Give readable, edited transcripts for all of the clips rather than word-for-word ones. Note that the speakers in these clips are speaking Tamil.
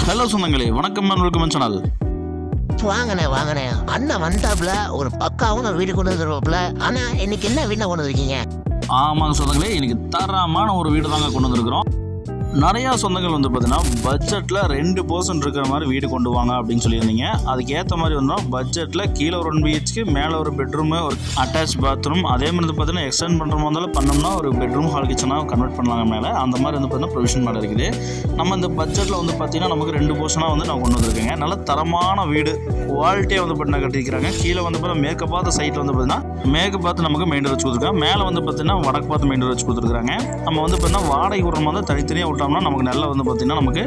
ஹலோ சொந்தங்களே, வணக்கம் வெல்கம் சேனல். வாங்கண்ணே அண்ணன் வந்தாப்புல ஒரு பக்காவும் வீடு கொண்டு வந்துருவாப்புல. ஆனா இன்னைக்கு என்ன வீட்டை கொண்டு வந்திருக்கீங்க? ஆமாங்க சொந்தங்களே, இன்னைக்கு தரமான ஒரு வீடு தாங்க கொண்டு வந்திருக்கிறோம். நிறையா சொந்தங்கள் வந்து பார்த்தீங்கன்னா பட்ஜெட்டில் 2% இருக்கிற மாதிரி வீடு கொண்டு வாங்க அப்படின்னு சொல்லியிருந்தீங்க. அதுக்கு ஏற்ற மாதிரி வந்தோம். பட்ஜெட்டில் கீழே ஒரு 1 BHK, மேலே ஒரு பெட்ரூமு, ஒரு அட்டாச் பாத்ரூம், அதே மாதிரி வந்து பார்த்தீங்கன்னா எக்ஸ்டெண்ட் பண்ணுற மாதிரி பண்ணோம்னா ஒரு பெட்ரூம் ஹால் கிச்சனாக கன்வெர்ட் பண்ணலாங்க. மேலே அந்த மாதிரி வந்து பார்த்தீங்கன்னா ப்ரொவிஷன் மேலே இருக்குது. நம்ம இந்த பட்ஜெட்டில் வந்து பார்த்தீங்கன்னா நமக்கு 2 போர்ஷனாக வந்து நான் கொண்டு வந்திருக்கேங்க. நல்ல தரமான வீடு, குவாலிட்டியாக வந்து பார்த்தீங்கன்னா கட்டியிருக்கிறாங்க. கீழே வந்து பார்த்தீங்கன்னா மேற்கு பார்த்த சைட்டில் வந்து பார்த்தீங்கன்னா மேற்கு பார்த்து நமக்கு மெயின் டோர் வச்சு கொடுத்துருக்காங்க. மேலே வந்து பார்த்தீங்கன்னா வடக்கு பார்த்து மெயின் டோர் வச்சு கொடுத்துருக்காங்க. நம்ம வந்து பார்த்தீங்கன்னா வாடகை விடுற மாதிரி தனித்தனியாக விட்டோம்னா நமக்கு நல்லா வந்து பார்த்தீங்கன்னா நமக்கு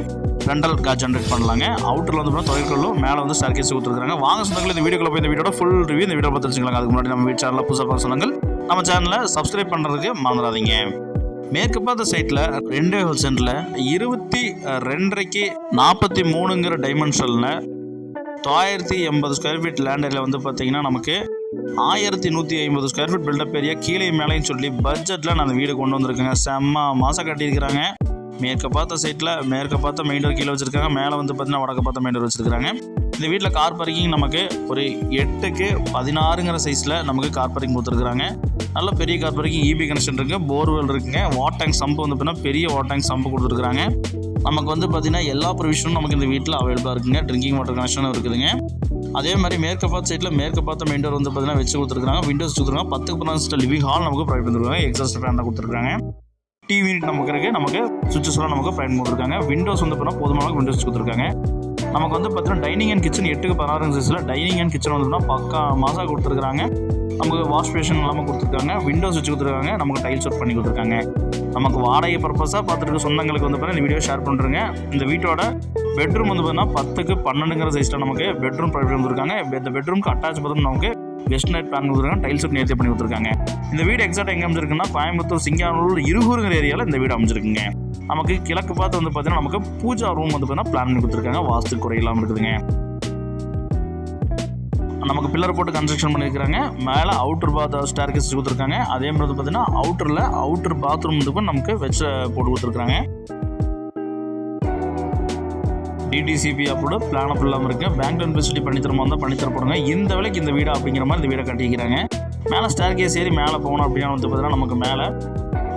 ரெண்டல் கார் ஜென்ரேட் பண்ணலாங்க. அவுட்டரில் வந்து பார்த்தீங்கன்னா தொகைக்கல்லும் மேலே வந்து ஸ்டேர்கேஸ் கொடுத்துருக்காங்க. வாங்க சொந்தங்கள், இந்த வீடியோக்குள்ள போய் இந்த வீடியோட ஃபுல் ரிவ்யூ இந்த வீடியோ பார்த்து வச்சுக்கலாங்க. அதுக்கு முன்னாடி நம்ம வீட்டு சேனலில் புதுசாக பார்த்து சொன்னாங்க நம்ம சேனலை சப்ஸ்கிரைப் பண்ணுறதுக்கு மறந்துடாதீங்க. மேற்கு பார்த்த சைட்டில் 2 ஹோல் சென்டரில் 22.5க்கு 43ங்கிற டைமென்ஷனில் 1080 ஸ்கொயர் ஃபீட் லேண்ட் ஏரியா வந்து பார்த்தீங்கன்னா நமக்கு 1150 ஸ்கொயர் ஃபீட் பில்டப் ஏரியா கீழே மேலேன்னு சொல்லி பட்ஜெட்டில் நான் அந்த வீடு கொண்டு வந்திருக்கேங்க. செம்ம மாதம் கட்டியிருக்கிறாங்க. மேற்க பார்த்த சைட்டில் மேற்க பார்த்த மெயின் டோர் கீழே வச்சுருக்காங்க. மேலே வந்து பார்த்தீங்கன்னா வடக்க பார்த்த மெயின் டோர் வச்சுருக்காங்க. இந்த வீட்டில் கார் பார்க்கிங் நமக்கு ஒரு 8க்கு 16ங்கிற சைஸில் நமக்கு கார் பார்க்கிங் கொடுத்துருக்குறாங்க. நல்ல பெரிய கார் பார்க்கிங், EB கனெக்ஷன் இருக்குது, போர்வெல் இருக்குங்க. வாட்டர் டேங்க் சம்பு வந்து பார்த்தீங்கன்னா பெரிய வாட்டர் டேங்க் சம்பு கொடுத்துருக்குறாங்க. நமக்கு வந்து பார்த்தீங்கன்னா எல்லா ப்ரொவிஷனும் நமக்கு இந்த வீட்டில் அவைலபிளாக இருக்குங்க. ட்ரிங்கிங் வாட்டர் கனெக்ஷனும் இருக்குதுங்க. அதே மாதிரி மேற்க பார்த்த சைட்டில் மேற்க பார்த்த மெயின் டோர் வந்து பார்த்தீங்கன்னா வச்சு கொடுத்துருக்காங்க. விண்டோஸ் கொடுத்துருக்காங்க. 10க்கு 14 லிவிங் ஹால் நமக்கு ப்ரொவைட் பண்ணிருக்காங்க. எக்ஸாஸ்ட் ஃபேன் கொடுத்துருக்காங்க. டிவி நமக்கு இருக்குது. நமக்கு சுவிட்சஸ் எல்லாம் நமக்கு பயன் கொடுத்துருக்காங்க. விண்டோஸ் வந்து பார்த்தீங்கன்னா போதுமான விண்டோஸ் கொடுத்துருக்காங்க. நமக்கு வந்து பார்த்தீங்கன்னா டைனிங் அண்ட் கிச்சன் 8க்கு 16 சைஸில் டைனிங் அண்ட் கிச்சன் வந்து பக்கா மாசா கொடுத்துருக்காங்க. நமக்கு வாஷ் பேஷன் எல்லாமே கொடுத்துருக்காங்க. விண்டோஸ் வச்சு கொடுத்துருக்காங்க. நமக்கு டைல்ஸ் ஒர்க் பண்ணி கொடுத்துருக்காங்க. நமக்கு வாடகை பர்பஸாக பார்த்துட்டு சொந்தங்களுக்கு வந்து பார்த்தீங்கன்னா இந்த வீடியோ ஷேர் பண்ணுறேங்க. இந்த வீட்டோட பெட்ரூம் வந்து பார்த்தீங்கன்னா 10க்கு 12ங்கிற சைஸில் நமக்கு பெட்ரூம் ப்ரொவைட் கொடுத்துருக்காங்க. இந்த பெட்ரூம்க்கு அட்டாச் பாத்ரூம் நமக்கு வெஸ்ட் நைட் பிளான் கொடுத்துருக்காங்க. டைல்ஸ் ஒர்க் நேர்த்தி பண்ணி கொடுத்துருக்காங்க. இந்த வீடு எக்ஸாக்ட் எங்கே அமைஞ்சிருக்குன்னா கோயம்புத்தூர் சிங்கானூர் இருகூருங்கிற ஏரியாவில் இந்த வீடு அமைஞ்சிருக்குங்க. நமக்கு கிழக்கு பார்த்து வந்து பார்த்தீங்கன்னா நமக்கு பூஜா ரூம் வந்து பார்த்தீங்கன்னா பிளான் பண்ணி கொடுத்துருக்காங்க. வாஸ்து குறை இல்லாமல் இருக்குதுங்க. நமக்கு பில்லர் போட்டு கன்ஸ்ட்ரக்ஷன் பண்ணியிருக்காங்க. மேலே அவுட்டர் பாத் ஸ்டேர்கேஸ் கொடுத்துருக்காங்க. அதே மாதிரி வந்து பார்த்தீங்கன்னா அவுட்டர் பாத்ரூம் வந்து நமக்கு வச்சு போட்டு கொடுத்துருக்காங்க. DTCP அப்போட பிளான் அப் இல்லாமல் இருக்குது. பேங்க் லோன் ஃபெசிலிட்டி பண்ணித்தரமா இருந்தால் பண்ணித்தரப்படுங்க. இந்த விலைக்கு இந்த வீடு அப்படிங்கிற மாதிரி இந்த வீடை கட்டிக்கிறாங்க. மேலே ஸ்டேர்கேஸ் ஏறி மேலே போகணும் அப்படின்னா வந்து பார்த்தீங்கன்னா நமக்கு மேலே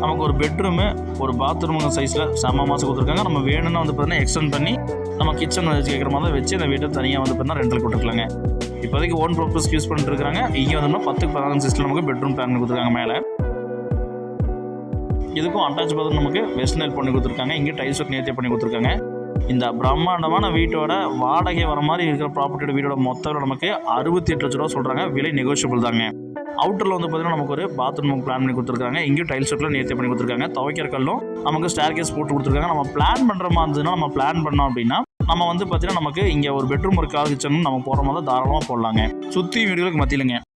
நமக்கு ஒரு பெட்ரூமு, ஒரு பாத்ரூமுங்க சைஸில் செம்ம மாதம் கொடுத்துருக்காங்க. நம்ம வேணும்னா வந்து பார்த்தீங்கன்னா எக்ஸ்டெண்ட் பண்ணி நம்ம கிச்சன் வச்சு கேட்குற மாதிரி வச்சு இந்த வீட்டை தனியாக வந்து பார்த்தீங்கன்னா ரெண்டல் கொடுத்துருக்கலாங்க. இப்போதைக்கு ஓன் ப்ரொப்பஸ் யூஸ் பண்ணிட்டு இருக்காங்க. இங்கே வந்து 10க்கு 14 சைஸில் நமக்கு பெட்ரூம் பிளான் கொடுத்துருக்காங்க. மேலே இதுக்கும் அட்டாச் பாத்ரூம் நமக்கு வெஸ்ட் நைட் பண்ணி கொடுத்துருக்காங்க. இங்கே டைல்ஸ் ஒர்க் நேர்த்தி பண்ணி கொடுத்துருக்காங்க. இந்த பிரம்மாண்டமான வீட்டோட வாடகை வர மாதிரி இருக்கிற ப்ராப்பர்ட்டியோட வீடோட மொத்தம் நமக்கு 68 லட்ச ரூபா சொல்கிறாங்க. விலை நெகோஷியபிள் தாங்க. அவுட்டரில் வந்து பார்த்தீங்கன்னா நமக்கு ஒரு பாத்ரூம் பிளான் பண்ணி கொடுத்துருக்காங்க. இங்கேயும் டைல்ஸ் ஒர்க்கில் நேர்த்தி பண்ணி கொடுத்துருக்காங்க. துவைக்கிற கல்லும் நமக்கு ஸ்டேர்கேஸ் போட்டு கொடுத்துருக்காங்க. நம்ம பிளான் பண்ணுற மாதிரி இருந்ததுன்னா நம்ம பிளான் பண்ணோம் அப்படின்னா நம்ம வந்து பார்த்தீங்கன்னா நமக்கு இங்கே ஒரு பெட்ரூம் ஒரு கார் கிச்சன் நம்ம போகிற மாதிரி தாராளமாக போடலாங்க. சுற்றி வீடுகளுக்கு மத்தியிலுங்க